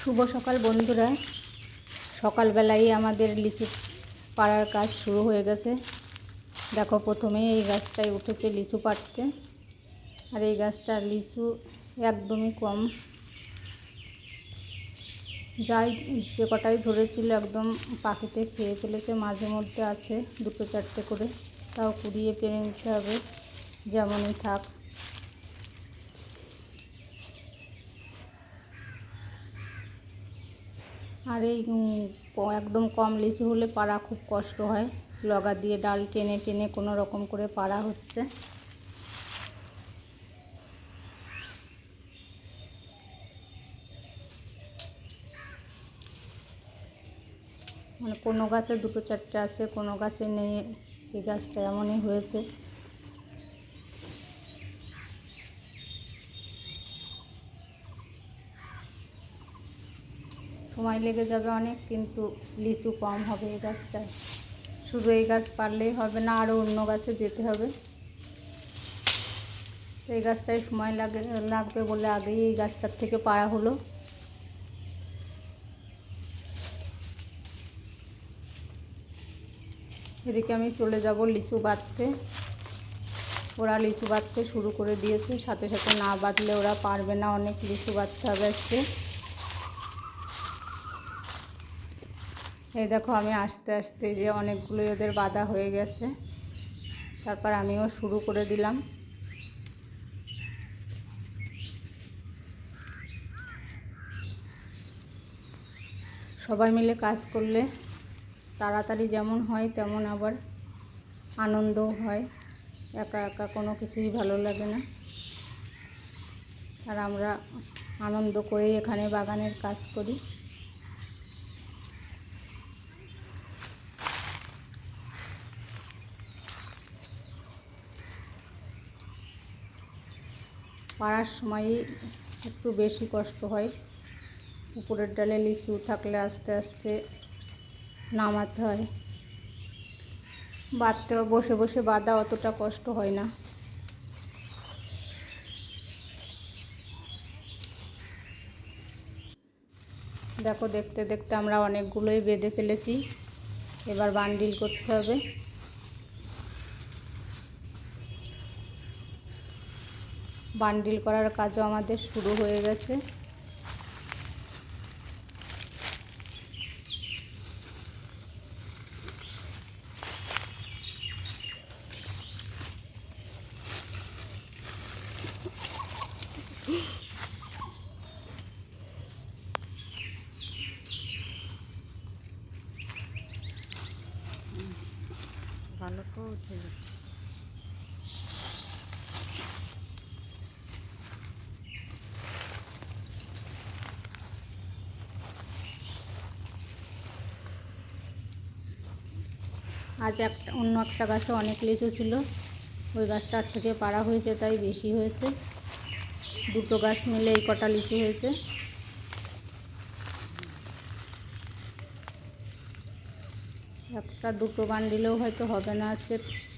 শুভ সকাল বন্ধুরা। সকালবেলায় আমাদের লিচু পাড়ার কাজ শুরু হয়ে গেছে। দেখো, প্রথমেই এই গাছটায় উঠেছে লিচু পাড়তে। আর এই গাছটার লিচু একদমই কম, যাই যে কটাই ধরেছিল একদম পাখিতে খেয়ে ফেলেছে। মাঝে মধ্যে আছে দুটো চারটে করে, তাও কুড়িয়ে পেরে নিতে হবে, যেমনই থাক। আর এই একদম কম লিচু হলে পাড়া খুব কষ্ট হয়। লগা দিয়ে ডাল টেনে টেনে কোনো রকম করে পাড়া হচ্ছে। মানে কোনো গাছে দুটো চারটে আছে, কোনো গাছে নেই। এই গাছটা এমনই হয়েছে। সময় লেগে যাবে অনেক, কিন্তু লিচু কম হবে এই গাছটায়। শুধু এই গাছ পারলেই হবে না, আরও অন্য গাছে যেতে হবে। এই গাছটায় সময় লাগবে বলে আগেই এই গাছটার থেকে পাড়া হলো। এদিকে আমি চলে যাব লিচু বাঁধতে। ওরা লিচু বাঁধতে শুরু করে দিয়েছে, সাথে সাথে না বাঁধলে ওরা পারবে না, অনেক লিচু বাঁধতে হবে আজকে। এই দেখো, আমি আস্তে আস্তে যে অনেকগুলোই ওদের বাঁধা হয়ে গেছে, তারপর আমিও শুরু করে দিলাম। সবাই মিলে কাজ করলে তাড়াতাড়ি যেমন হয় তেমন আবার আনন্দও হয়। একা একা কোনো কিছুই ভালো লাগে না। আর আমরা আনন্দ করেই এখানে বাগানের কাজ করি। পাড়ার সময়ই একটু বেশি কষ্ট হয়। উপরের ডালে লিচু থাকলে আস্তে আস্তে নামাতে হয়। বাঁধতেও বসে বসে বাঁধা অতটা কষ্ট হয় না। দেখো, দেখতে দেখতে আমরা অনেকগুলোই বেঁধে ফেলেছি। এবার বান্ডিল করতে হবে। বান্ডিল করার কাজও আমাদের শুরু হয়ে গেছে। ভালো তো উঠে গেছে। আজ অন্য একটা গাছে অনেক লিচু ছিল, ওই গাছটার থেকে পাড়া হয়েছে, তাই বেশি হয়েছে। দুটো গাছ মিলে এই কটা লিচু হয়েছে। একটা দুটো বান্ডিলেও হয়তো হবে না, আজকে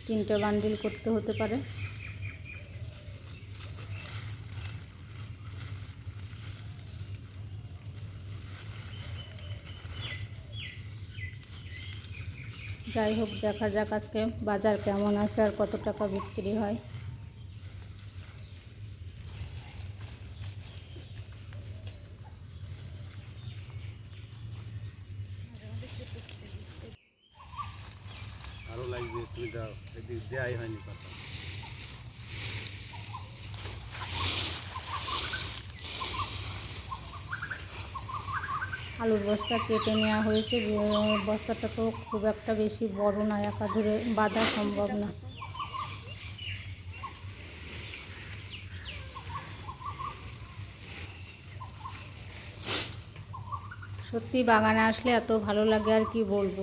3টে বান্ডিল করতে হতে পারে। যাই হোক, দেখা যাক আজকে বাজার কেমন আছে আর কত টাকা বিক্রি হয়। আরো লাগবে, তুমি দাও, এদিকে দেয়াই হয়নি কথা। আলুর বস্তা কেটে নেওয়া হয়েছে। বস্তাটা তো খুব একটা বেশি বড় না, একা ধরে বাঁধা সম্ভব না। সত্যি বাগানে আসলে এত ভালো লাগে, আর কি বলবো।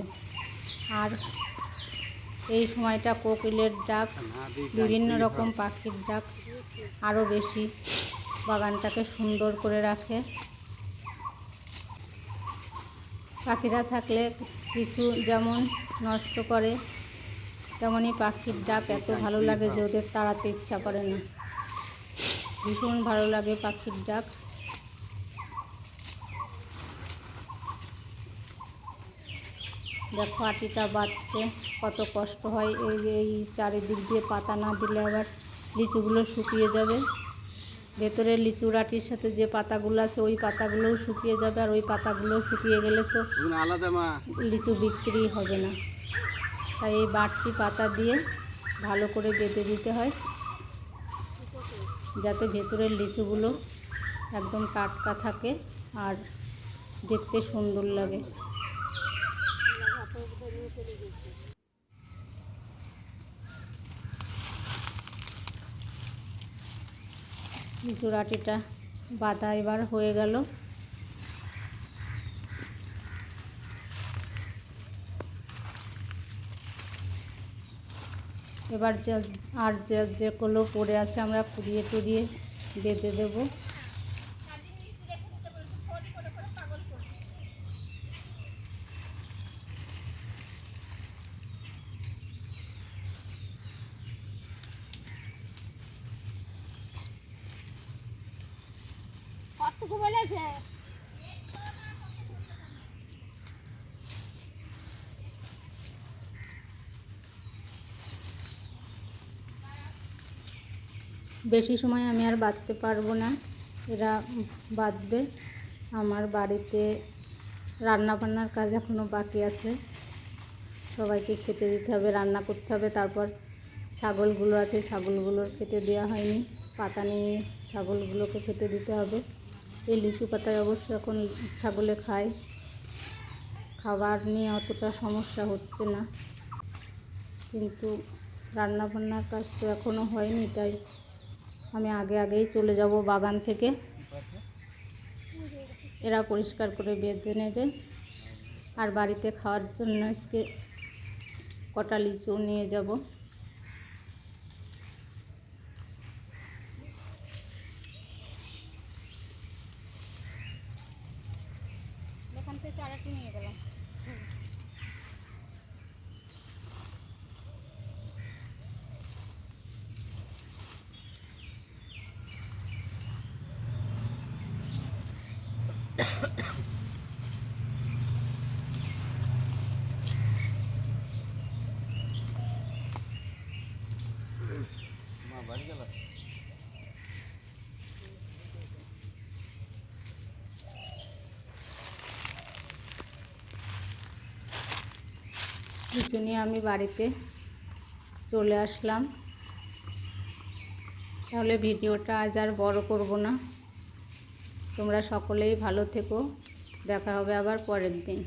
আর এই সময়টা কোকিলের ডাক, বিভিন্ন রকম পাখির ডাক আরও বেশি বাগানটাকে সুন্দর করে রাখে। পাখিরা থাকলে কিছু যেমন নষ্ট করে, তেমনই পাখির ডাক এত ভালো লাগে যে ওদের তাড়াতে ইচ্ছা করে না। ভীষণ ভালো লাগে পাখির ডাক। দেখো আটিটা বাঁধতে কত কষ্ট হয়। এই চারিদিক দিয়ে পাতা না দিলে আবার লিচুগুলো শুকিয়ে যাবে। ভেতরের লিচুর আটির সাথে যে পাতাগুলো আছে ওই পাতাগুলোও শুকিয়ে যাবে, আর ওই পাতাগুলোও শুকিয়ে গেলে তো আলাদা মা লিচু বিক্রি হবে না। তাই এই বাড়তি পাতা দিয়ে ভালো করে বেঁধে দিতে হয়, যাতে ভেতরের লিচুগুলো একদম টাটকা থাকে আর দেখতে সুন্দর লাগে। লিচুর আটিটা বাঁধা এবার হয়ে গেল। এবার যেগুলো পড়ে আছে আমরা কুড়িয়ে টুড়িয়ে বেঁধে দেবো। কতটুকু বলেছে? বেশি সময় আমি আর বাঁধতে পারবো না, এরা বাঁধবে। আমার বাড়িতে রান্না বান্নার কাজ এখনও বাকি আছে, সবাইকে খেতে দিতে হবে, রান্না করতে হবে। তারপর ছাগলগুলো আছে, ছাগলগুলোর খেতে দেওয়া হয়নি, পাতা নিয়ে ছাগলগুলোকে খেতে দিতে হবে। এই লিচু পাতায় অবশ্য এখন ছাগলে খায়, খাবার নিয়ে অতটা সমস্যা হচ্ছে না, কিন্তু রান্না বান্নার কাজ তো এখনও হয়নি। তাই আমি আগেই চলে যাব বাগান থেকে। এরা পরিষ্কার করে বেঁধে নেবে। আর বাড়িতে খাওয়ার জন্য আজকে কটা লিচু নিয়ে যাব। এখান থেকে চারাটি নিয়ে গেলাম। মা বাড়ি গেল। লিচু নিয়ে আমি বাড়িতে চলে আসলাম। তাহলে ভিডিওটা আজ আর বড় করব না। তোমরা সকলেই ভালো থেকো, দেখা হবে আবার পরের দিন।